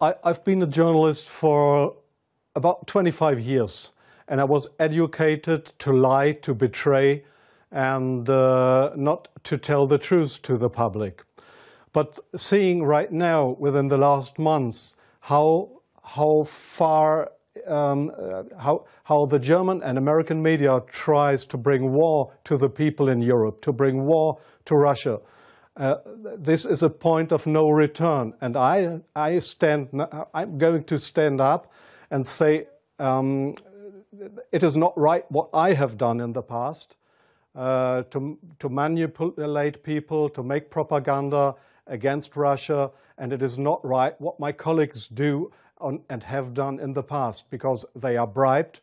I've been a journalist for about 25 years, and I was educated to lie, to betray, and not to tell the truth to the public. But seeing right now, within the last months, how far how the German and American media tries to bring war to the people in Europe, to bring war to Russia. This is a point of no return, and I'm going to stand up and say it is not right what I have done in the past, to manipulate people, to make propaganda against Russia, and it is not right what my colleagues do and have done in the past, because they are bribed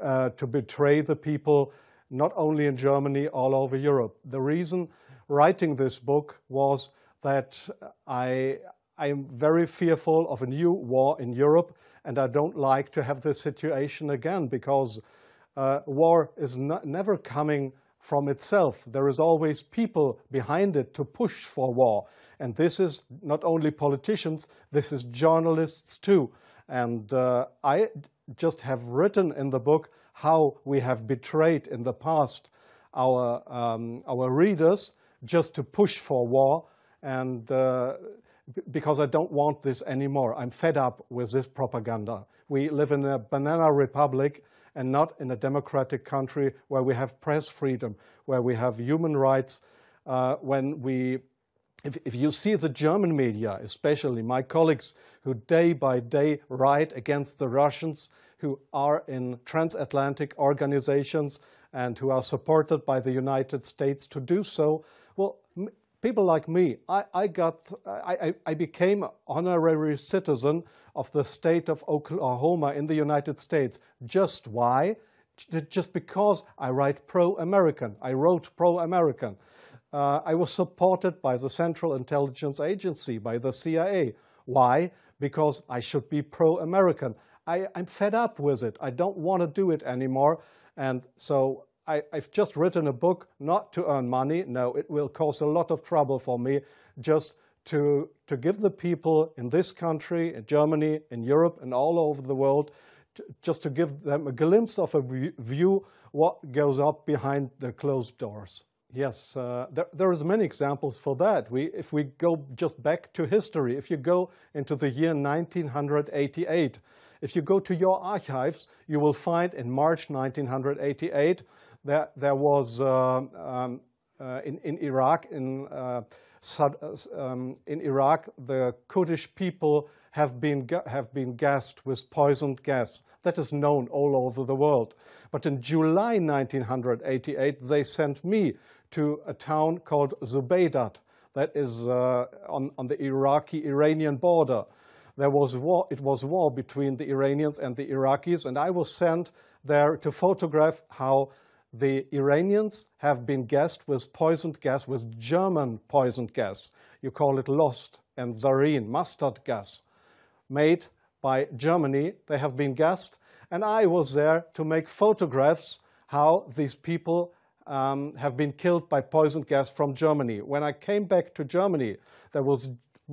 to betray the people, not only in Germany, all over Europe. The reason writing this book was that I am very fearful of a new war in Europe, and I don't like to have this situation again, because war is never coming from itself. There is always people behind it to push for war. And this is not only politicians, this is journalists too. And I just have written in the book how we have betrayed in the past our readers just to push for war, and because I don't want this anymore. I'm fed up with this propaganda. We live in a banana republic and not in a democratic country where we have press freedom, where we have human rights. If you see the German media, especially my colleagues who day by day write against the Russians, who are in transatlantic organizations and who are supported by the United States to do so, well, people like me, I became an honorary citizen of the state of Oklahoma in the United States. Just why? Just because I write pro-American. I wrote pro-American. I was supported by the Central Intelligence Agency, by the CIA. Why? Because I should be pro-American. I'm fed up with it. I don't want to do it anymore. And so I've just written a book not to earn money. No, it will cause a lot of trouble for me, just to give the people in this country, in Germany, in Europe, and all over the world, just to give them a glimpse of a view what goes up behind the closed doors. Yes, there is many examples for that. If we go just back to history, if you go into the year 1988, if you go to your archives, you will find in March 1988 that there was in Iraq, the Kurdish people have been gassed with poisoned gas. That is known all over the world. But in July 1988, they sent me to a town called Zubaydat, that is on the Iraqi-Iranian border. There was war. It was war between the Iranians and the Iraqis, and I was sent there to photograph how the Iranians have been gassed with poisoned gas, with German poisoned gas. You call it Lost and Sarin, mustard gas, made by Germany. They have been gassed, and I was there to make photographs how these people have been killed by poisoned gas from Germany. When I came back to Germany, there was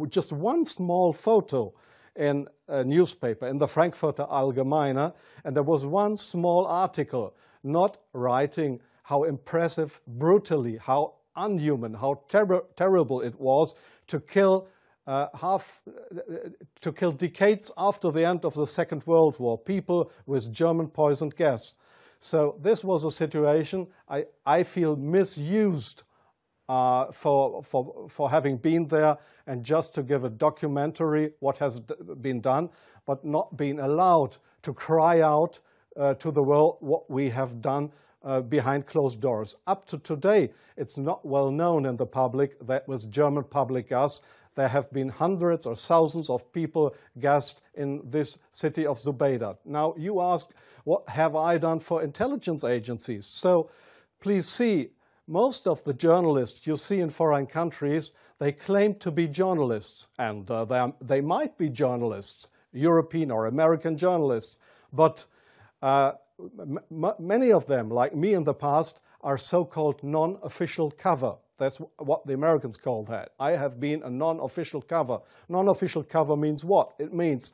just one small photo in a newspaper, in the Frankfurter Allgemeine, and there was one small article not writing how impressive, brutally, how unhuman, how terrible it was to kill decades after the end of the Second World War, people with German poisoned gas. So this was a situation I feel misused for having been there, and just to give a documentary what has been done, but not being allowed to cry out to the world what we have done behind closed doors. Up to today, it's not well known in the public that with German public gas, there have been hundreds or thousands of people gassed in this city of Zubaydat. Now, you ask, what have I done for intelligence agencies? So, please see, most of the journalists you see in foreign countries, they claim to be journalists, and they might be journalists, European or American journalists, but many of them, like me in the past, are so-called non-official cover. That's what the Americans call that. I have been a non-official cover. Non-official cover means what? It means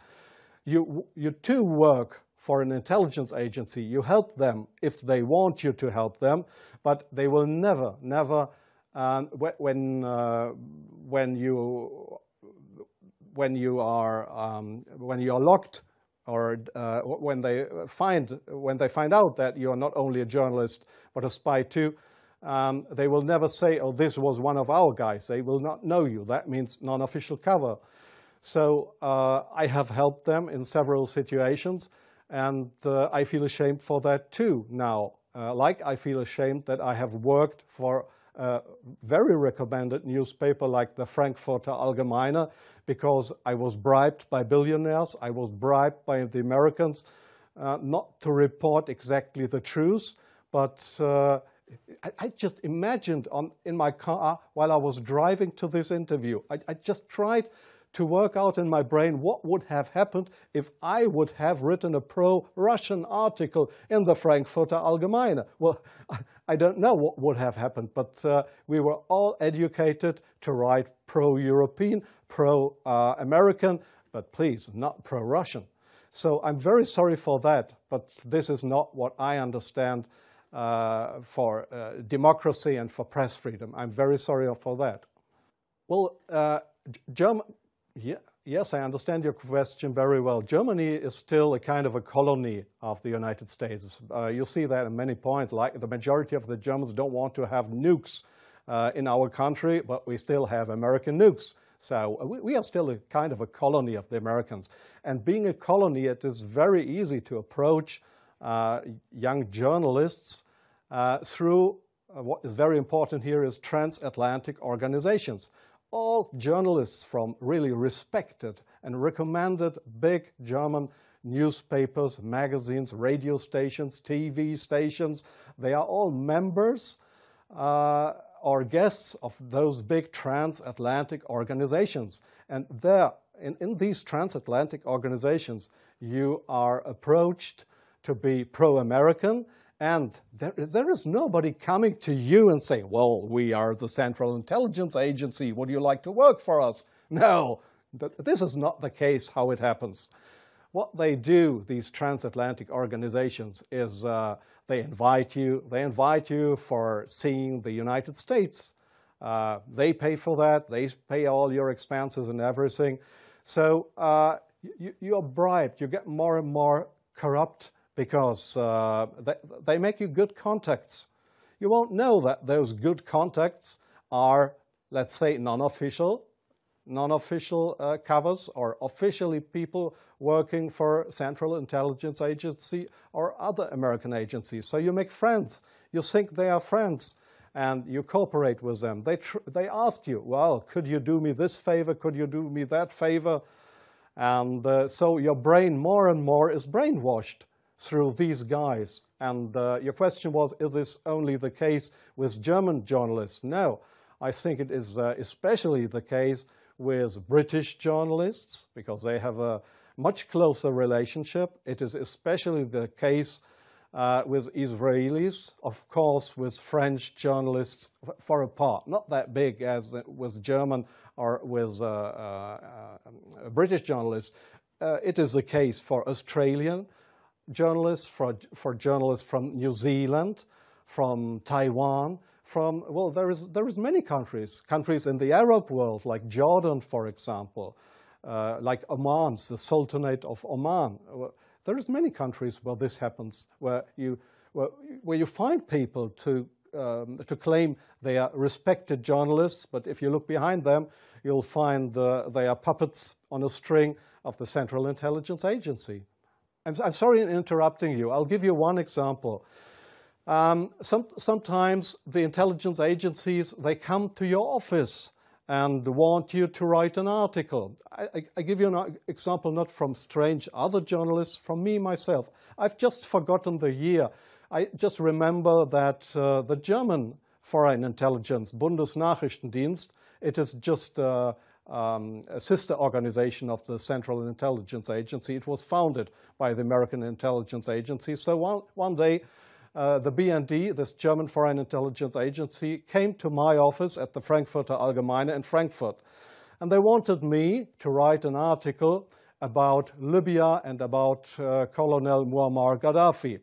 you too work for an intelligence agency. You help them if they want you to help them, but they will never, when you are locked, or when they find out that you are not only a journalist but a spy too, they will never say, "Oh, this was one of our guys." They will not know you. That means non-official cover. So I have helped them in several situations, and I feel ashamed for that too now. Like I feel ashamed that I have worked for a very recommended newspaper like the Frankfurter Allgemeine, because I was bribed by billionaires, I was bribed by the Americans not to report exactly the truth, but I just imagined in my car while I was driving to this interview, I just tried to work out in my brain what would have happened if I would have written a pro-Russian article in the Frankfurter Allgemeine. Well, I don't know what would have happened, but we were all educated to write pro-European, pro-American, but please, not pro-Russian. So I'm very sorry for that, but this is not what I understand for democracy and for press freedom. I'm very sorry for that. Well, yes, I understand your question very well. Germany is still a kind of a colony of the United States. You see that in many points, like the majority of the Germans don't want to have nukes in our country, but we still have American nukes. So we are still a kind of a colony of the Americans. And being a colony, it is very easy to approach young journalists through what is very important here is transatlantic organizations. All journalists from really respected and recommended big German newspapers, magazines, radio stations, TV stations, they are all members or guests of those big transatlantic organizations. And there, in these transatlantic organizations, you are approached to be pro-American, and there is nobody coming to you and saying, "Well, we are the Central Intelligence Agency. Would you like to work for us?" No, this is not the case how it happens. What they do, these transatlantic organizations, is they invite you for seeing the United States. They pay for that. They pay all your expenses and everything. So you are bribed. You get more and more corrupt, because they make you good contacts. You won't know that those good contacts are, let's say, non-official covers, or officially people working for Central Intelligence Agency or other American agencies. So you make friends. You think they are friends, and you cooperate with them. They ask you, "Well, could you do me this favor? Could you do me that favor?" And so your brain more and more is brainwashed through these guys. And your question was, is this only the case with German journalists? No, I think it is especially the case with British journalists, because they have a much closer relationship. It is especially the case with Israelis, of course, with French journalists for a part, not that big as with German or with British journalists. It is the case for Australian journalists, for journalists from New Zealand, from Taiwan, well, there is many countries in the Arab world, like Jordan, for example, like Oman, the Sultanate of Oman. There is many countries where this happens, where you find people to claim they are respected journalists, but if you look behind them, you'll find they are puppets on a string of the Central Intelligence Agency. I'm sorry in interrupting you. I'll give you one example. Sometimes the intelligence agencies, they come to your office and want you to write an article. I give you an example not from strange other journalists, from me myself. I've just forgotten the year. I just remember that the German Foreign Intelligence, Bundesnachrichtendienst, it is just a sister organization of the Central Intelligence Agency. It was founded by the American Intelligence Agency. So one day the BND, this German Foreign Intelligence Agency, came to my office at the Frankfurter Allgemeine in Frankfurt. And they wanted me to write an article about Libya and about Colonel Muammar Gaddafi.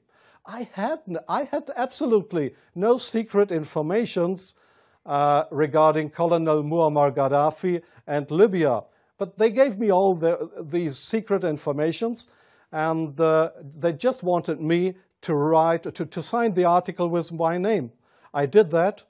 I had absolutely no secret informations regarding Colonel Muammar Gaddafi and Libya. But they gave me all these secret informations, and they just wanted me to write, to sign the article with my name. I did that,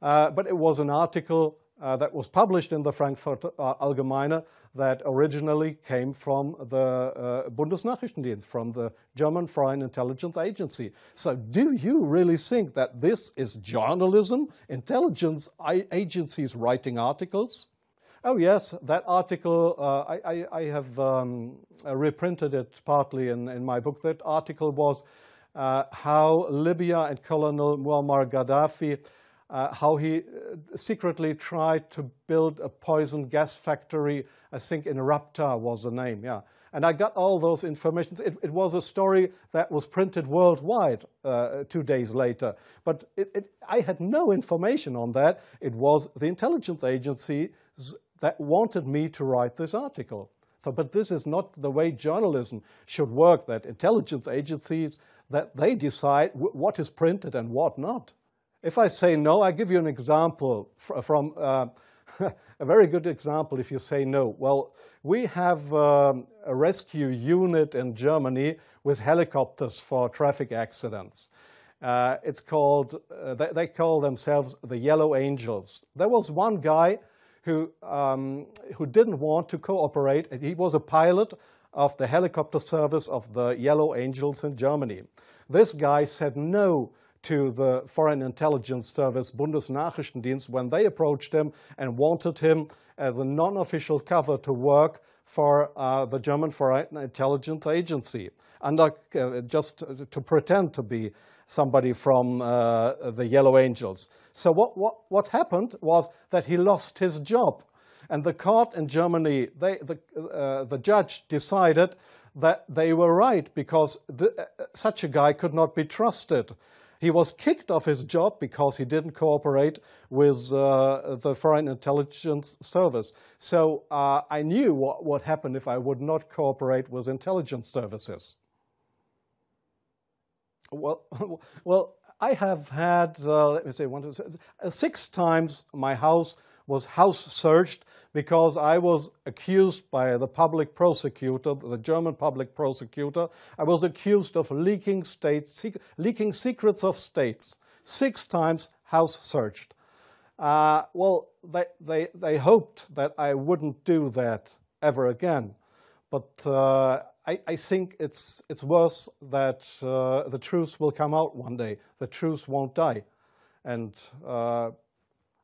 but it was an article that was published in the Frankfurter Allgemeine that originally came from the Bundesnachrichtendienst, from the German Foreign Intelligence Agency. So do you really think that this is journalism, intelligence agencies writing articles? Oh yes, that article, I have reprinted it partly in my book. That article was how Libya and Colonel Muammar Gaddafi, how he secretly tried to build a poison gas factory, I think in Rabta was the name, yeah. And I got all those informations. It was a story that was printed worldwide 2 days later. But I had no information on that. It was the intelligence agencies that wanted me to write this article. So, but this is not the way journalism should work, that intelligence agencies, that they decide what is printed and what not. If I say no, I give you an example from a very good example if you say no. Well, we have a rescue unit in Germany with helicopters for traffic accidents. It's called, they call themselves the Yellow Angels. There was one guy who didn't want to cooperate. He was a pilot of the helicopter service of the Yellow Angels in Germany. This guy said no to the Foreign Intelligence Service, Bundesnachrichtendienst, when they approached him and wanted him as a non-official cover to work for the German Foreign Intelligence Agency, under, just to pretend to be somebody from the Yellow Angels. So what happened was that he lost his job. And the court in Germany, the judge decided that they were right, because such a guy could not be trusted. He was kicked off his job because he didn't cooperate with the Foreign Intelligence Service. So I knew what would happen if I would not cooperate with intelligence services. Well, I have had, let me say, 6 times my house was house searched because I was accused by the public prosecutor, the German public prosecutor. I was accused of leaking secrets of states. 6 times house searched. Well, they hoped that I wouldn't do that ever again. But I think it's worse that the truth will come out one day. The truth won't die. And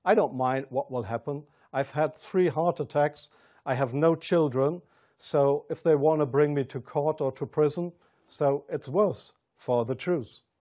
I don't mind what will happen. I've had 3 heart attacks. I have no children. So if they want to bring me to court or to prison, so it's worse for the truth.